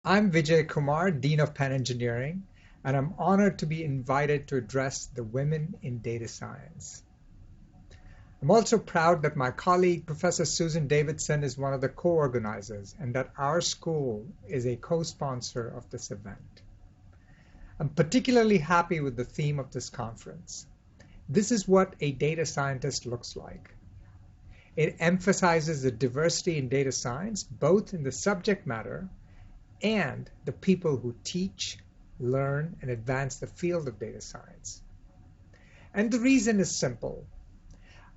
I'm Vijay Kumar, Dean of Penn Engineering, and I'm honored to be invited to address the women in data science. I'm also proud that my colleague, Professor Susan Davidson, is one of the co-organizers and that our school is a co-sponsor of this event. I'm particularly happy with the theme of this conference. This is what a data scientist looks like. It emphasizes the diversity in data science, both in the subject matter and the people who teach, learn, and advance the field of data science. And the reason is simple.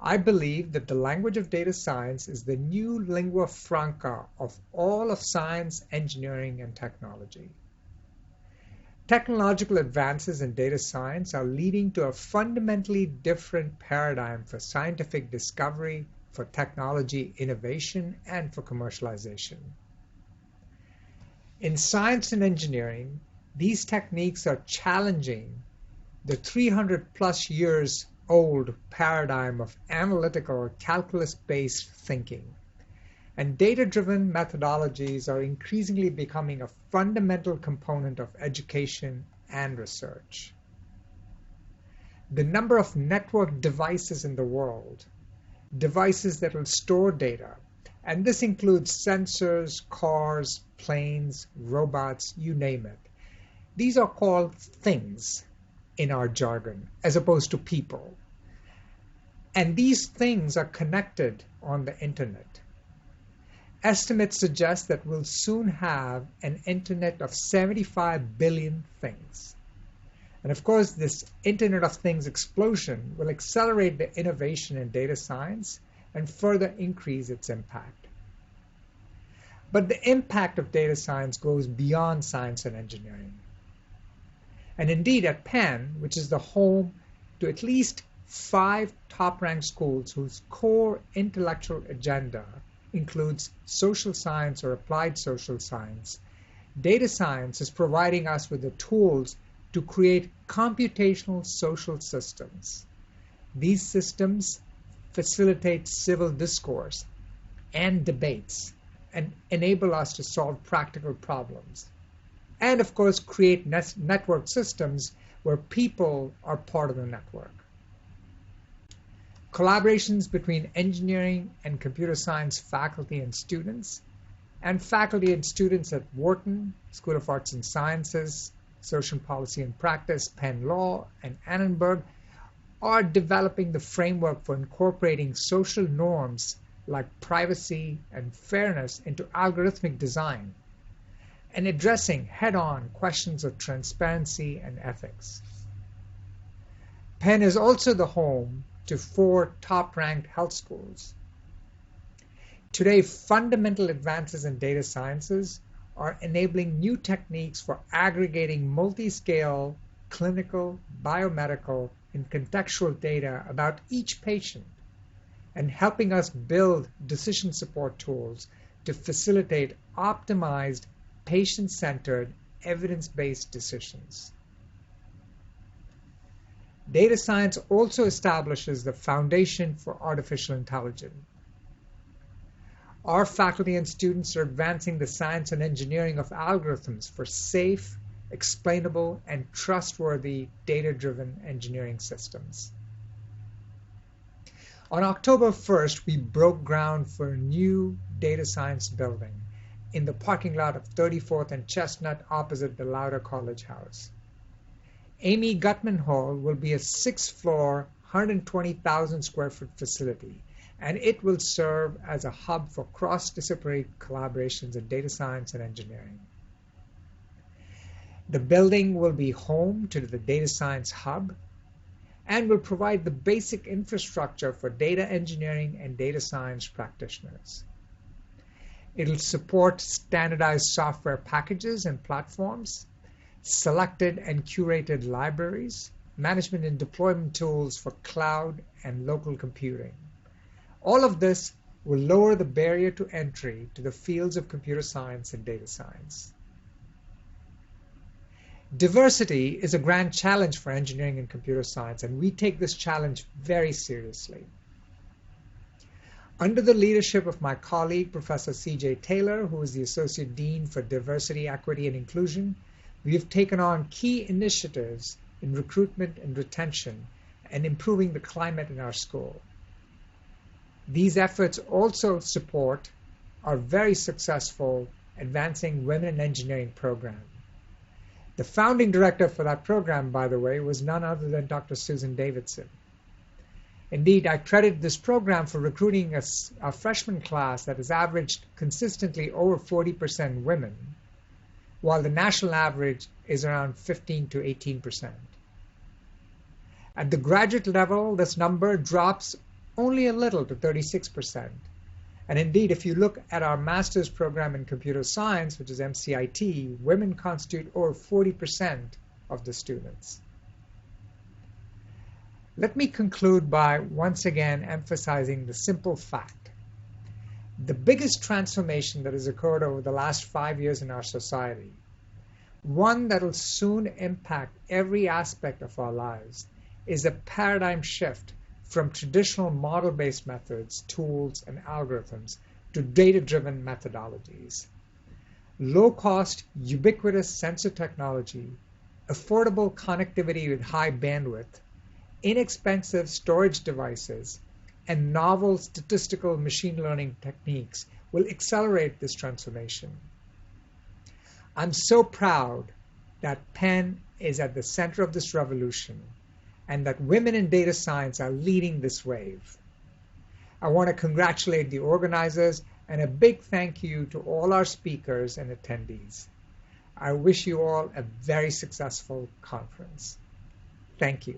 I believe that the language of data science is the new lingua franca of all of science, engineering, and technology. Technological advances in data science are leading to a fundamentally different paradigm for scientific discovery, for technology innovation, and for commercialization. In science and engineering, these techniques are challenging the 300 plus years old paradigm of analytical or calculus-based thinking. And data-driven methodologies are increasingly becoming a fundamental component of education and research. The number of network devices in the world, devices that will store data, and this includes sensors, cars, planes, robots, you name it. These are called things in our jargon, as opposed to people. And these things are connected on the internet. Estimates suggest that we'll soon have an internet of 75 billion things. And of course, this Internet of Things explosion will accelerate the innovation in data science and further increase its impact. But the impact of data science goes beyond science and engineering. And indeed, at Penn, which is the home to at least 5 top-ranked schools whose core intellectual agenda includes social science or applied social science, data science is providing us with the tools to create computational social systems. These systems facilitate civil discourse and debates and enable us to solve practical problems. And of course, create network systems where people are part of the network. Collaborations between engineering and computer science faculty and students at Wharton, School of Arts and Sciences, Social Policy and Practice, Penn Law, and Annenberg are developing the framework for incorporating social norms like privacy and fairness into algorithmic design and addressing head-on questions of transparency and ethics. Penn is also the home to 4 top-ranked health schools. Today, fundamental advances in data sciences are enabling new techniques for aggregating multi-scale clinical, biomedical, and contextual data about each patient and helping us build decision support tools to facilitate optimized, patient-centered, evidence-based decisions. Data science also establishes the foundation for artificial intelligence. Our faculty and students are advancing the science and engineering of algorithms for safe, explainable, and trustworthy data-driven engineering systems. On October 1st, we broke ground for a new data science building in the parking lot of 34th and Chestnut opposite the Lauder College House. Amy Gutman Hall will be a 6th-floor, 120,000 square foot facility, and it will serve as a hub for cross-disciplinary collaborations in data science and engineering. The building will be home to the Data Science Hub and will provide the basic infrastructure for data engineering and data science practitioners. It'll support standardized software packages and platforms, selected and curated libraries, management and deployment tools for cloud and local computing. All of this will lower the barrier to entry to the fields of computer science and data science. Diversity is a grand challenge for engineering and computer science, and we take this challenge very seriously. Under the leadership of my colleague, Professor C.J. Taylor, who is the Associate Dean for Diversity, Equity, and Inclusion, we have taken on key initiatives in recruitment and retention and improving the climate in our school. These efforts also support our very successful Advancing Women in Engineering program. The founding director for that program, by the way, was none other than Dr. Susan Davidson. Indeed, I credit this program for recruiting a freshman class that has averaged consistently over 40% women, while the national average is around 15 to 18%. At the graduate level, this number drops only a little to 36%. And indeed, if you look at our master's program in computer science, which is MCIT, women constitute over 40% of the students. Let me conclude by once again emphasizing the simple fact. The biggest transformation that has occurred over the last 5 years in our society, one that will soon impact every aspect of our lives, is a paradigm shift from traditional model-based methods, tools, and algorithms to data-driven methodologies. Low-cost, ubiquitous sensor technology, affordable connectivity with high bandwidth, inexpensive storage devices, and novel statistical machine learning techniques will accelerate this transformation. I'm so proud that Penn is at the center of this revolution and that women in data science are leading this wave. I want to congratulate the organizers and a big thank you to all our speakers and attendees. I wish you all a very successful conference. Thank you.